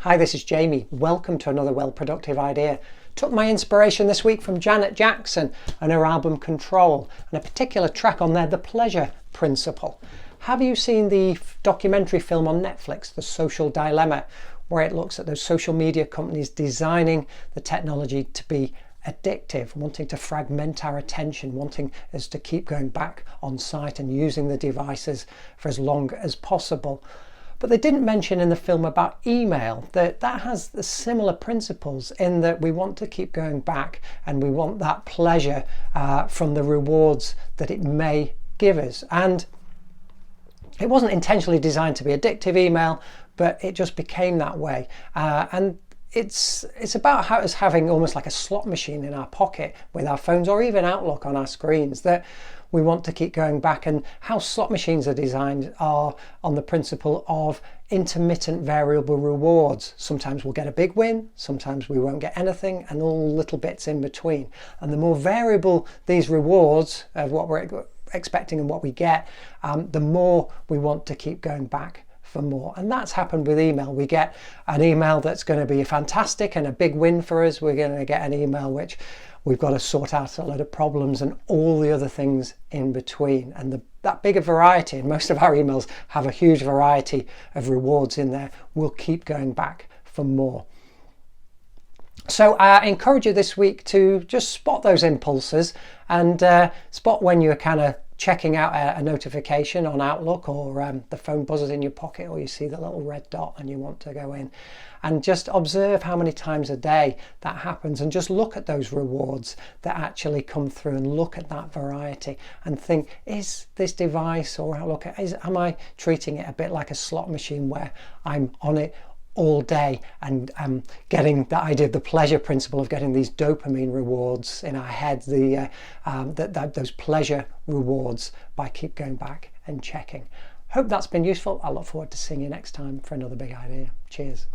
Hi, this is Jamie. Welcome to another Well Productive Idea. Took my inspiration this week from Janet Jackson and her album Control, and a particular track on there, The Pleasure Principle. Have you seen the documentary film on Netflix, The Social Dilemma, where it looks at those social media companies designing the technology to be addictive, wanting to fragment our attention, wanting us to keep going back on site and using the devices for as long as possible? But they didn't mention in the film about email that has the similar principles, in that we want to keep going back and we want that pleasure from the rewards that it may give us. And it wasn't intentionally designed to be addictive, email, but it just became that way. And it's about us having almost like a slot machine in our pocket with our phones, or even Outlook on our screens, that we want to keep going back. And how slot machines are designed are on the principle of intermittent variable rewards. Sometimes we'll get a big win, sometimes we won't get anything, and all little bits in between. And the more variable these rewards of what we're expecting and what we get, the more we want to keep going back for more. And that's happened with email. We get an email that's going to be fantastic and a big win for us. We're going to get an email which we've got to sort out a load of problems and all the other things in between. And that bigger variety, and most of our emails have a huge variety of rewards in there, we'll keep going back for more. So I encourage you this week to just spot those impulses and spot when you're kind of checking out a notification on Outlook, or the phone buzzes in your pocket, or you see the little red dot and you want to go in, and just observe how many times a day that happens, and just look at those rewards that actually come through, and look at that variety and think, is this device, or am I treating it a bit like a slot machine where I'm on it all day and getting the idea of the pleasure principle of getting these dopamine rewards in our head, those pleasure rewards, by keep going back and checking. Hope that's been useful. I look forward to seeing you next time for another big idea. Cheers.